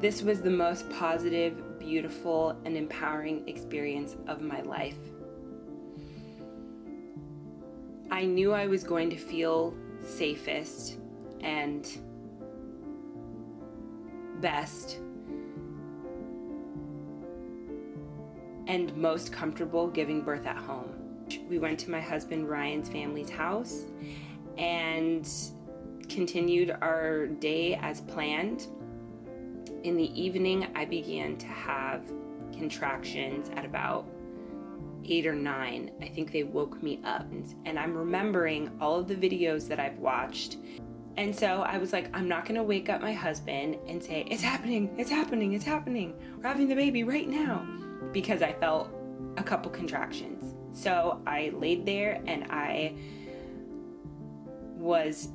This was the most positive, beautiful, and empowering experience of my life. I knew I was going to feel safest and best and most comfortable giving birth at home. We went to my husband Ryan's family's house and continued our day as planned. In the evening, I began to have contractions at about 8 or 9. I think they woke me up. And I'm remembering all of the videos that I've watched. And so I was like, I'm not gonna wake up my husband and say, it's happening, it's happening, it's happening. We're having the baby right now. Because I felt a couple contractions. So I laid there and I was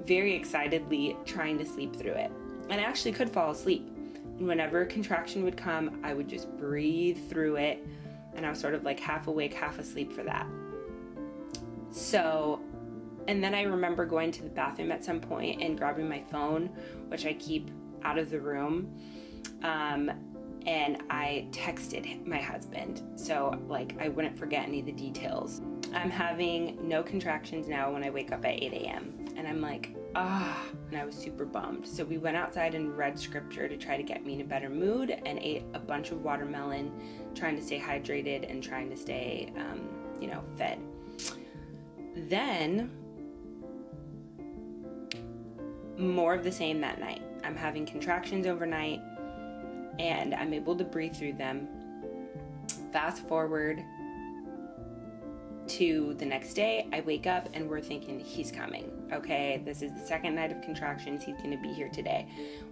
very excitedly trying to sleep through it. And I actually could fall asleep. And whenever a contraction would come, I would just breathe through it. And I was sort of like half awake, half asleep for that. So, and then I remember going to the bathroom at some point and grabbing my phone, which I keep out of the room. And I texted my husband, so like I wouldn't forget any of the details. I'm having no contractions now when I wake up at 8 a.m. And I'm like, and I was super bummed. So we went outside and read scripture to try to get me in a better mood and ate a bunch of watermelon, trying to stay hydrated and trying to stay, fed. Then, more of the same that night. I'm having contractions overnight and I'm able to breathe through them. Fast forward to the next day, I wake up and we're thinking, he's coming. Okay, this is the second night of contractions. He's gonna be here today.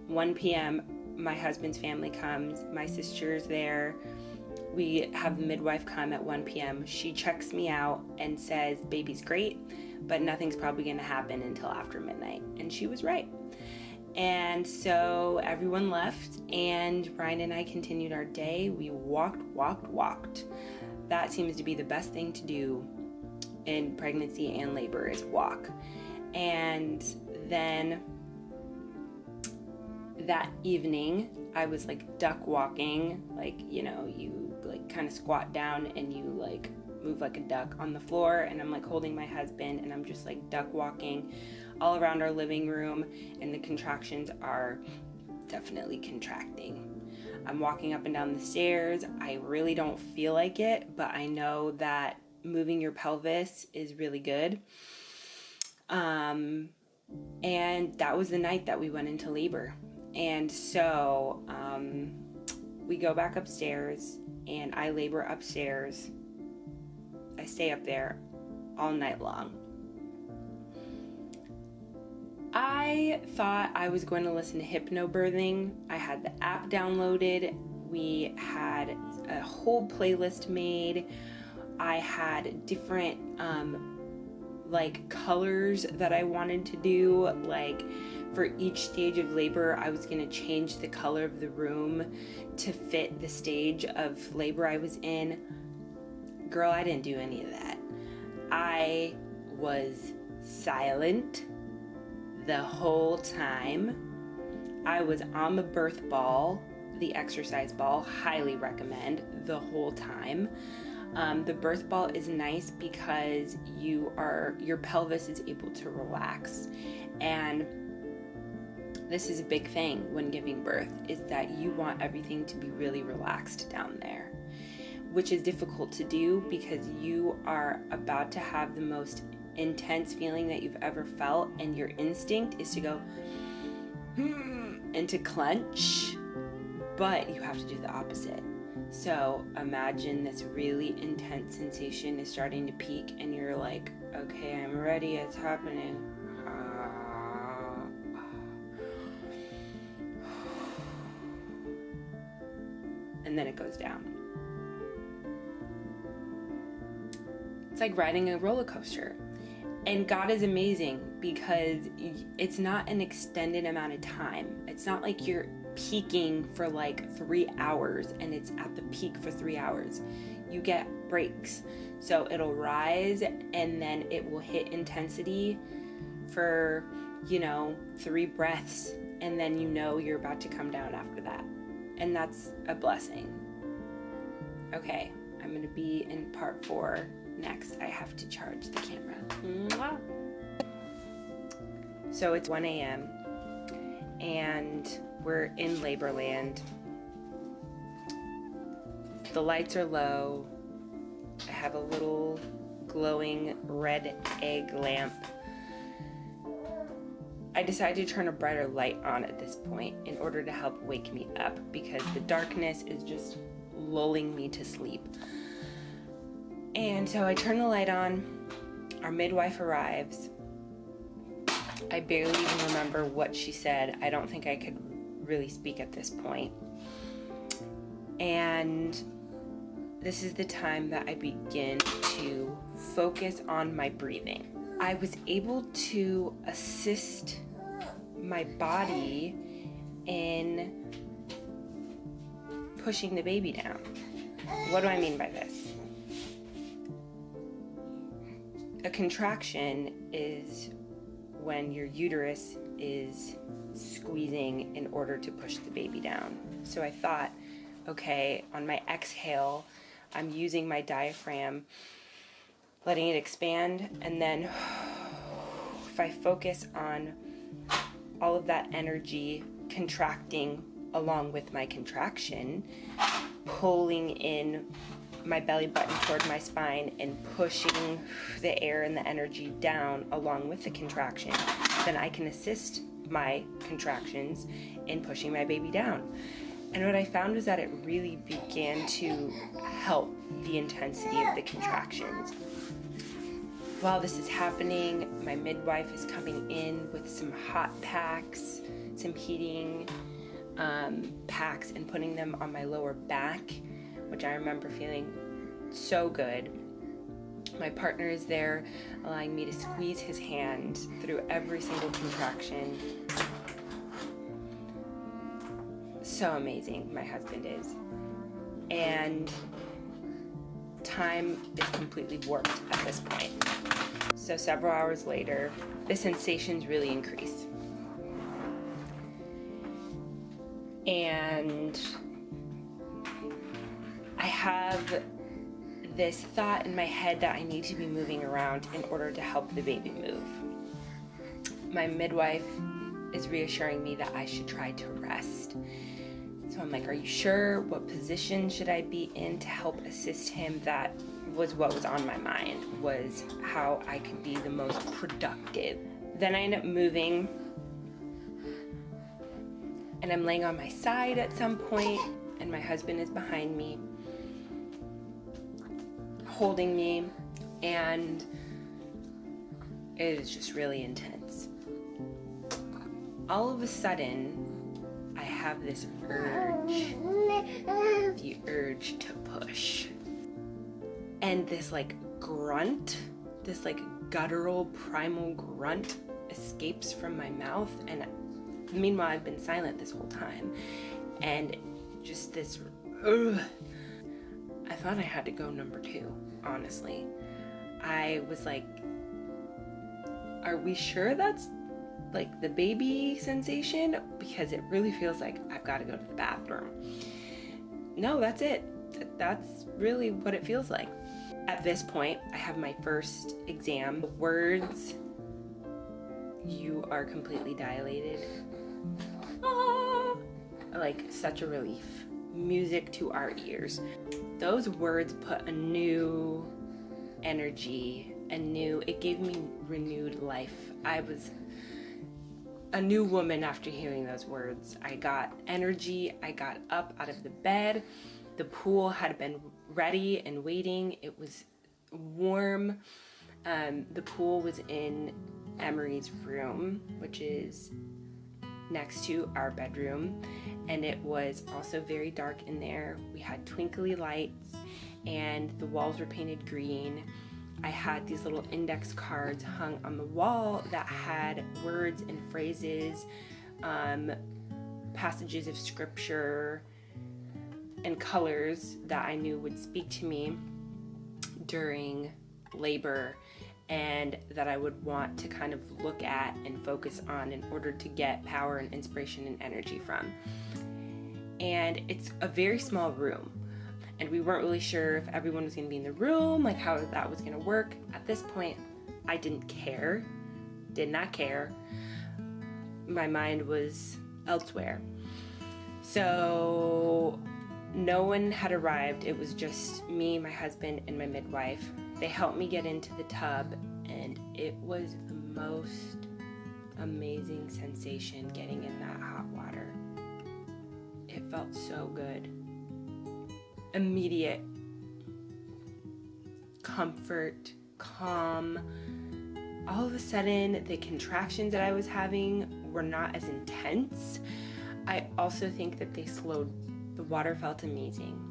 1 p.m., my husband's family comes. My sister's there. We have the midwife come at 1 p.m. She checks me out and says, baby's great, but nothing's probably gonna happen until after midnight. And she was right. And so everyone left and Ryan and I continued our day. We walked. That seems to be the best thing to do in pregnancy and labor is walk. And then that evening, I was like duck walking, you like kind of squat down and you like move like a duck on the floor, and I'm like holding my husband and I'm just like duck walking all around our living room, and the contractions are definitely contracting. I'm walking up and down the stairs. I really don't feel like it, but I know that moving your pelvis is really good. And that was the night that we went into labor. And so we go back upstairs and I labor upstairs. I stay up there all night long. I thought I was going to listen to hypnobirthing. I had the app downloaded. We had a whole playlist made. I had different colors that I wanted to do. Like for each stage of labor, I was going to change the color of the room to fit the stage of labor I was in. Girl, I didn't do any of that. I was silent the whole time. I was on the birth ball, the exercise ball, highly recommend, the whole time. The birth ball is nice because your pelvis is able to relax. And this is a big thing when giving birth, is that you want everything to be really relaxed down there, which is difficult to do because you are about to have the most intense feeling that you've ever felt, and your instinct is to go and to clench, but you have to do the opposite. So imagine this really intense sensation is starting to peak and you're like, okay, I'm ready, it's happening. And then it goes down. It's like riding a roller coaster. And God is amazing because it's not an extended amount of time. It's not like you're peaking for like 3 hours and it's at the peak for 3 hours. You get breaks. So it'll rise and then it will hit intensity for, 3 breaths and then you know you're about to come down after that. And that's a blessing. Okay, I'm gonna be in part 4 next. I have to charge the camera. Mwah. So it's 1 a.m. and we're in labor land. The lights are low. I have a little glowing red egg lamp. I decided to turn a brighter light on at this point in order to help wake me up because the darkness is just lulling me to sleep. And so I turn the light on. Our midwife arrives. I barely even remember what she said. I don't think I could really speak at this point. And this is the time that I begin to focus on my breathing. I was able to assist my body in pushing the baby down. What do I mean by this? A contraction is when your uterus is squeezing in order to push the baby down. So I thought, okay, on my exhale, I'm using my diaphragm, letting it expand, and then if I focus on all of that energy contracting along with my contraction, pulling in my belly button toward my spine and pushing the air and the energy down along with the contraction, then I can assist my contractions in pushing my baby down. And what I found was that it really began to help the intensity of the contractions. While this is happening, my midwife is coming in with some hot packs, some heating packs, and putting them on my lower back, which I remember feeling so good. My partner is there, allowing me to squeeze his hand through every single contraction. So amazing, my husband is. And time is completely warped at this point. So several hours later, the sensations really increase. And I have this thought in my head that I need to be moving around in order to help the baby move. My midwife is reassuring me that I should try to rest. So I'm like, are you sure? What position should I be in to help assist him? That was what was on my mind, was how I could be the most productive. Then I end up moving, and I'm laying on my side at some point, and my husband is behind me, holding me, and it is just really intense. All of a sudden, I have this urge, the urge to push. And this grunt, this guttural primal grunt escapes from my mouth. And meanwhile, I've been silent this whole time. And just this, I thought I had to go number 2, honestly. I was like, are we sure that's the baby sensation? Because it really feels like I've got to go to the bathroom. No, that's it. That's really what it feels like. At this point, I have my first exam. Words, you are completely dilated. Such a relief. Music to our ears. Those words put a new energy, it gave me renewed life. I was a new woman after hearing those words. I got energy. I got up out of the bed. The pool had been ready and waiting. It was warm. The pool was in Emory's room, which is next to our bedroom, and it was also very dark in there. We had twinkly lights, and the walls were painted green. I had these little index cards hung on the wall that had words and phrases, passages of scripture, and colors that I knew would speak to me during labor. and that I would want to kind of look at and focus on in order to get power and inspiration and energy from. And it's a very small room, and we weren't really sure if everyone was going to be in the room, like how that was going to work. At this point, I did not care. My mind was elsewhere. So no one had arrived. It was just me, my husband, and my midwife. They helped me get into the tub, and it was the most amazing sensation getting in that hot water. It felt so good. Immediate comfort, calm. All of a sudden, the contractions that I was having were not as intense. I also think that they slowed. The water felt amazing.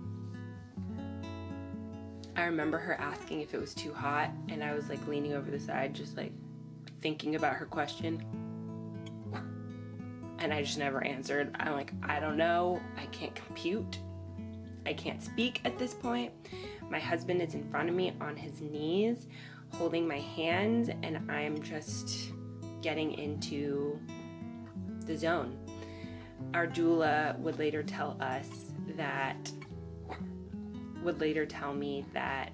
I remember her asking if it was too hot, and I was like leaning over the side, just like thinking about her question. And I just never answered. I'm like, I don't know. I can't compute. I can't speak at this point. My husband is in front of me on his knees, holding my hand, and I'm just getting into the zone. Our doula would later tell me that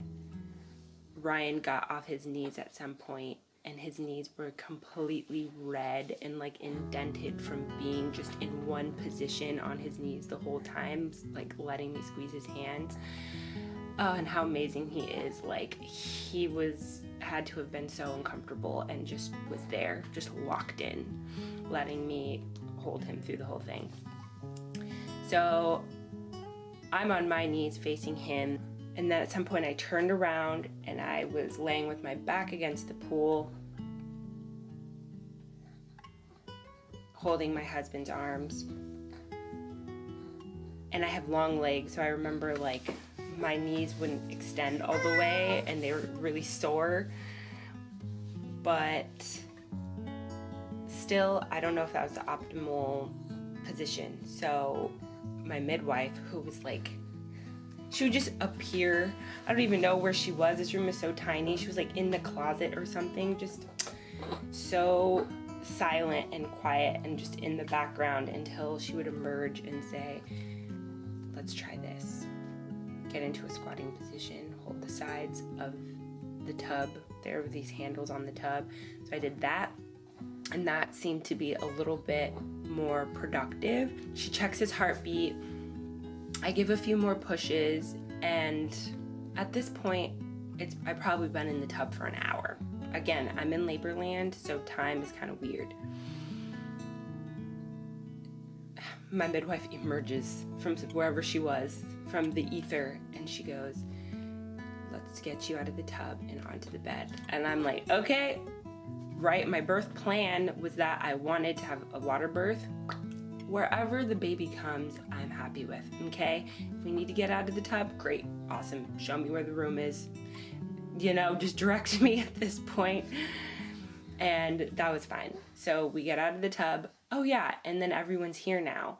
Ryan got off his knees at some point, and his knees were completely red and like indented from being just in one position on his knees the whole time, like letting me squeeze his hands. And how amazing he is. Like, he had to have been so uncomfortable and just was there, just locked in, letting me hold him through the whole thing. So I'm on my knees facing him, and then at some point I turned around and I was laying with my back against the pool, holding my husband's arms. And I have long legs, so I remember like my knees wouldn't extend all the way and they were really sore. But still, I don't know if that was the optimal position. So my midwife, who was like, she would just appear. I don't even know where she was. This room is so tiny. She was like in the closet or something, just so silent and quiet and just in the background until she would emerge and say, let's try this. Get into a squatting position, hold the sides of the tub. There were these handles on the tub. So I did that, and that seemed to be a little bit more productive. She checks his heartbeat. I give a few more pushes, and at this point, I've probably been in the tub for an hour. Again, I'm in labor land, so time is kind of weird. My midwife emerges from wherever she was, from the ether, and she goes, let's get you out of the tub and onto the bed. And I'm like, okay, right? My birth plan was that I wanted to have a water birth. Wherever the baby comes, I'm happy with, okay? If we need to get out of the tub, great, awesome. Show me where the room is. Just direct me at this point. And that was fine. So we get out of the tub. Oh yeah, and then everyone's here now.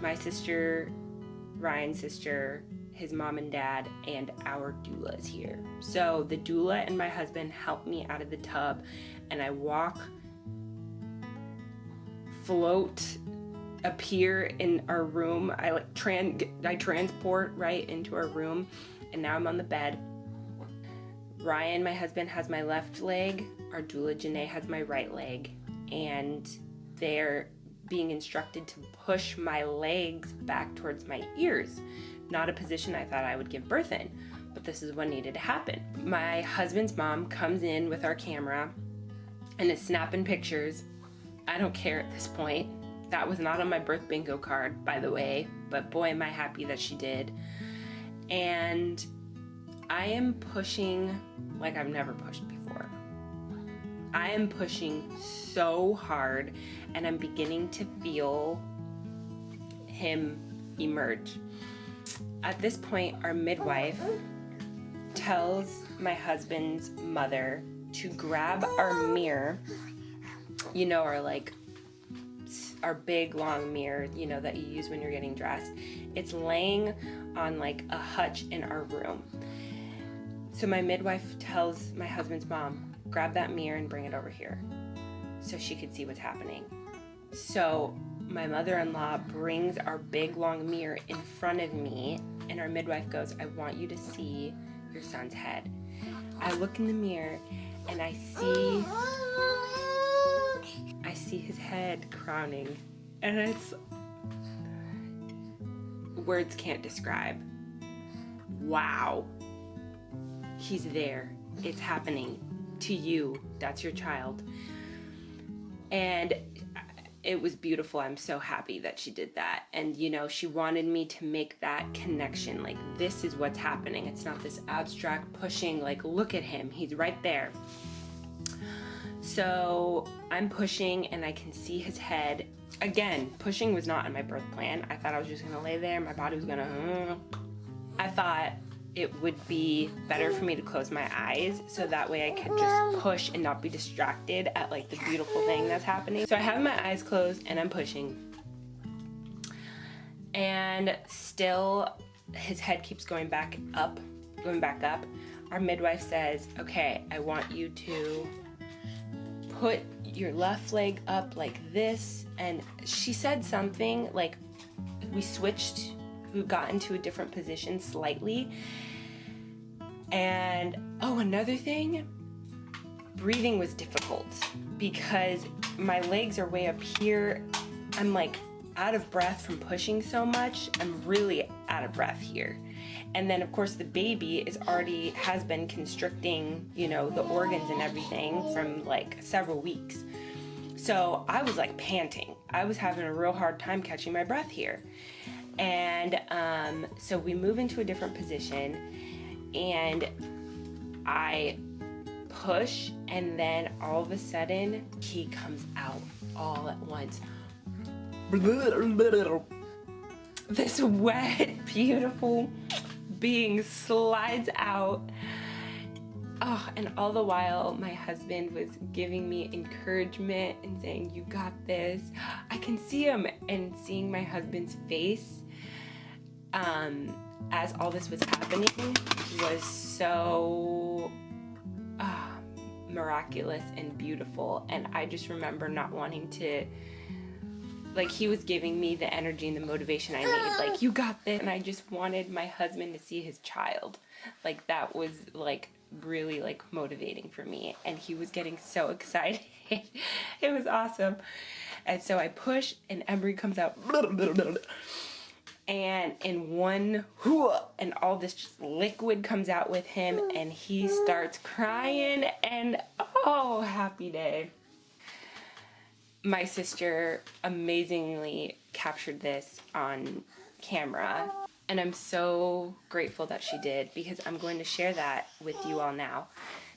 My sister, Ryan's sister, his mom and dad, and our doula is here. So the doula and my husband help me out of the tub, and I walk, float, appear in our room. I transport right into our room, and now I'm on the bed. Ryan, my husband, has my left leg. Our doula, Janae, has my right leg, and they're being instructed to push my legs back towards my ears. Not a position I thought I would give birth in, but this is what needed to happen. My husband's mom comes in with our camera and is snapping pictures. I don't care at this point. That was not on my birth bingo card, by the way, but boy, am I happy that she did. And I am pushing like I've never pushed before. I am pushing so hard, and I'm beginning to feel him emerge. At this point, our midwife tells my husband's mother to grab our mirror, our big long mirror, that you use when you're getting dressed. It's laying on like a hutch in our room. So my midwife tells my husband's mom, grab that mirror and bring it over here so she could see what's happening. So my mother-in-law brings our big long mirror in front of me, and our midwife goes, I want you to see your son's head. I look in the mirror and I see his head crowning, and it's, words can't describe. Wow. He's there. It's happening to you. That's your child. And it was beautiful. I'm so happy that she did that. And you know, she wanted me to make that connection. Like, this is what's happening. It's not this abstract pushing, like, look at him. He's right there. So I'm pushing and I can see his head. Again, pushing was not in my birth plan. I thought I was just gonna lay there. My body was gonna, I thought it would be better for me to close my eyes so that way I could just push and not be distracted at like the beautiful thing that's happening. So I have my eyes closed and I'm pushing. And still his head keeps going back up. Our midwife says, okay, I want you to put your left leg up like this. And she said something like, we got into a different position slightly. And oh, another thing, breathing was difficult because my legs are way up here. I'm like out of breath from pushing so much. I'm really out of breath here. And then of course the baby has been constricting, you know, the organs and everything from like several weeks. So I was like panting. I was having a real hard time catching my breath here. And so we move into a different position and I push, and then all of a sudden he comes out all at once. This wet, beautiful being slides out. Oh, and all the while my husband was giving me encouragement and saying, you got this. I can see him, and seeing my husband's face as all this was happening was so miraculous and beautiful. And I just remember not wanting to, like, he was giving me the energy and the motivation I needed, like, you got this. And I just wanted my husband to see his child. Like, that was like really like motivating for me, and he was getting so excited. It was awesome. And so I push and Emory comes out, and in one and all this just liquid comes out with him, and he starts crying, and oh, happy day. My sister amazingly captured this on camera, and I'm so grateful that she did, because I'm going to share that with you all now.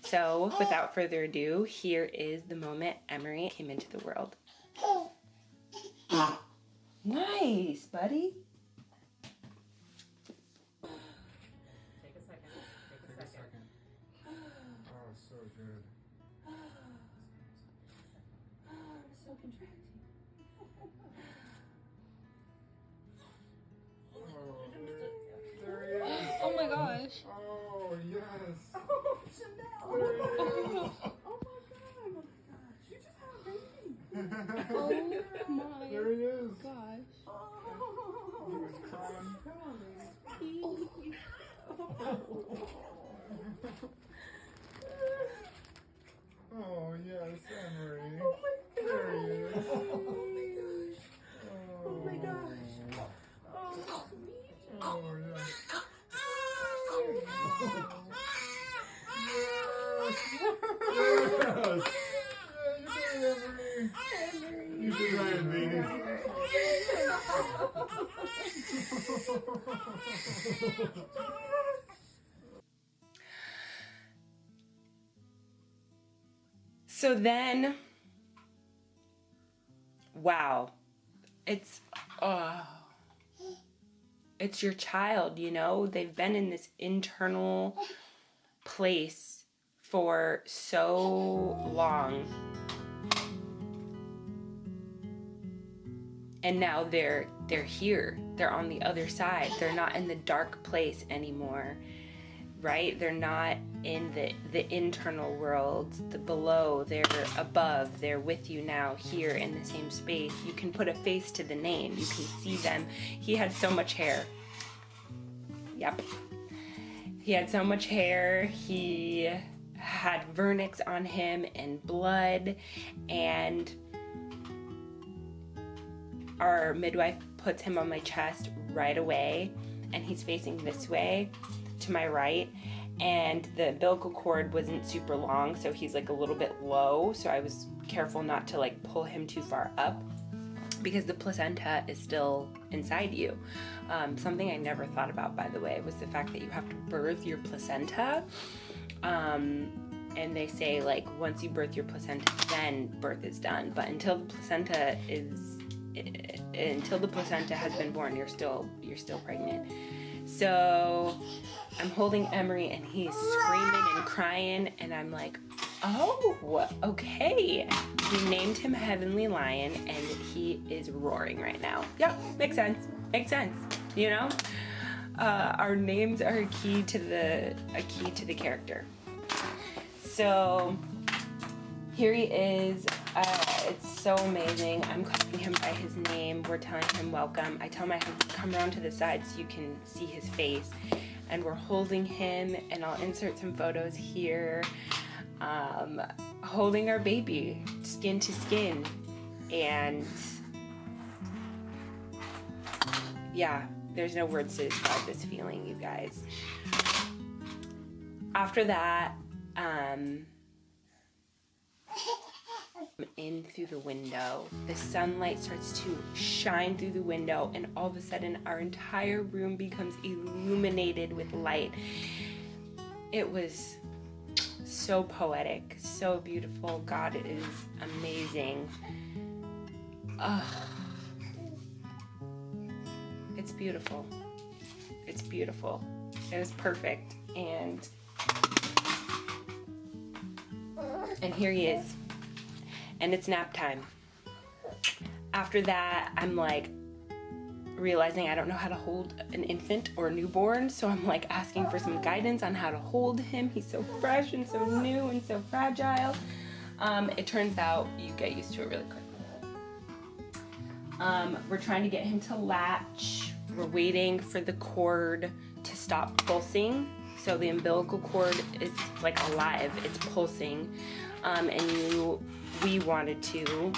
So without further ado, here is the moment Emory came into the world. Nice, buddy. Take a second. Oh, so good. I'm so contracted. There he is. Oh my gosh. Oh, yes. Oh, Chanel. There he is. Oh my gosh. You just had a baby. Oh my There he is. gosh. Oh. He was crying. Oh, yes, Emory. There he is. Oh my gosh. Oh, sweet. Oh, yes. Yes. You did right, baby. So then, wow, it's your child, you know? They've been in this internal place for so long. And now they're here. They're on the other side. They're not in the dark place anymore, right? They're not in the internal world, the below, they're above, they're with you now here in the same space. You can put a face to the name. You can see them. He had so much hair. Yep. He had so much hair. He had vernix on him and blood, and our midwife puts him on my chest right away, and he's facing this way to my right, and the umbilical cord wasn't super long, so he's like a little bit low, so I was careful not to like pull him too far up because the placenta is still inside you. Something I never thought about, by the way, was the fact that you have to birth your placenta. And they say like once you birth your placenta, then birth is done. But until the placenta has been born, you're still pregnant. So I'm holding Emory, and he's screaming and crying, and I'm like, oh, okay. We named him Heavenly Lion, and he is roaring right now. Yep, makes sense. You know, our names are a key to the character. So here he is. It's so amazing. I'm calling him by his name. We're telling him welcome. I tell my husband to come around to the side so you can see his face. And we're holding him, and I'll insert some photos here. Holding our baby, skin to skin. And yeah, there's no words to describe this feeling, you guys. After that, in through the window, the sunlight starts to shine through the window, and all of a sudden our entire room becomes illuminated with light. It was so poetic, so beautiful. God is amazing. It's beautiful. It's beautiful. It was perfect. And here he is. And it's nap time. After that, I'm like realizing I don't know how to hold an infant or a newborn, so I'm like asking for some guidance on how to hold him. He's so fresh and so new and so fragile. It turns out you get used to it really quick. We're trying to get him to latch. We're waiting for the cord to stop pulsing. So the umbilical cord is like alive, it's pulsing. We wanted to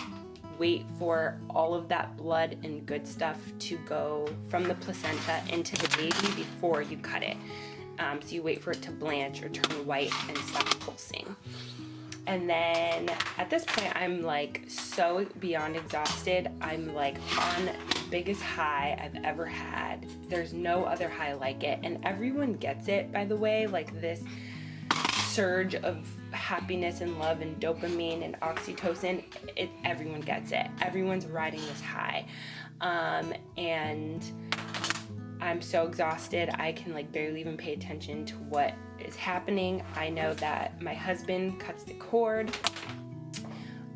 wait for all of that blood and good stuff to go from the placenta into the baby before you cut it. So you wait for it to blanch or turn white and stop pulsing. And then at this point, I'm like so beyond exhausted. I'm like on the biggest high I've ever had. There's no other high like it. And everyone gets it, by the way, like this surge of happiness and love and dopamine and oxytocin. Everyone gets it. Everyone's riding this high. And I'm so exhausted. I can like barely even pay attention to what is happening. I know that my husband cuts the cord.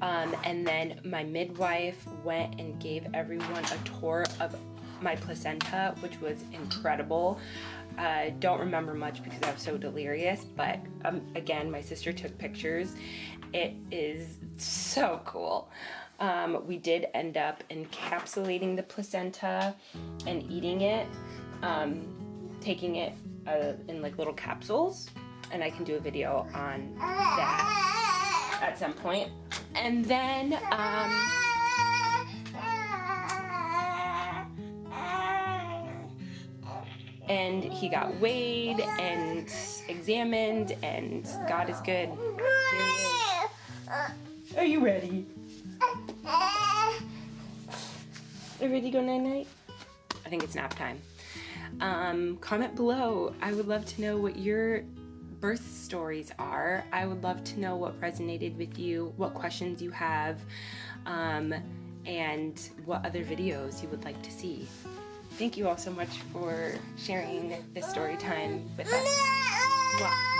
And then my midwife went and gave everyone a tour of my placenta, which was incredible. I don't remember much because I was so delirious, but again, my sister took pictures. It is so cool. We did end up encapsulating the placenta and eating it, taking it in like little capsules, and I can do a video on that at some point. And then and he got weighed and examined, and God is good. Here he is. Are you ready? Are you ready to go night-night? I think it's nap time. Comment below. I would love to know what your birth stories are. I would love to know what resonated with you, what questions you have, and what other videos you would like to see. Thank you all so much for sharing this story time with us. Mwah.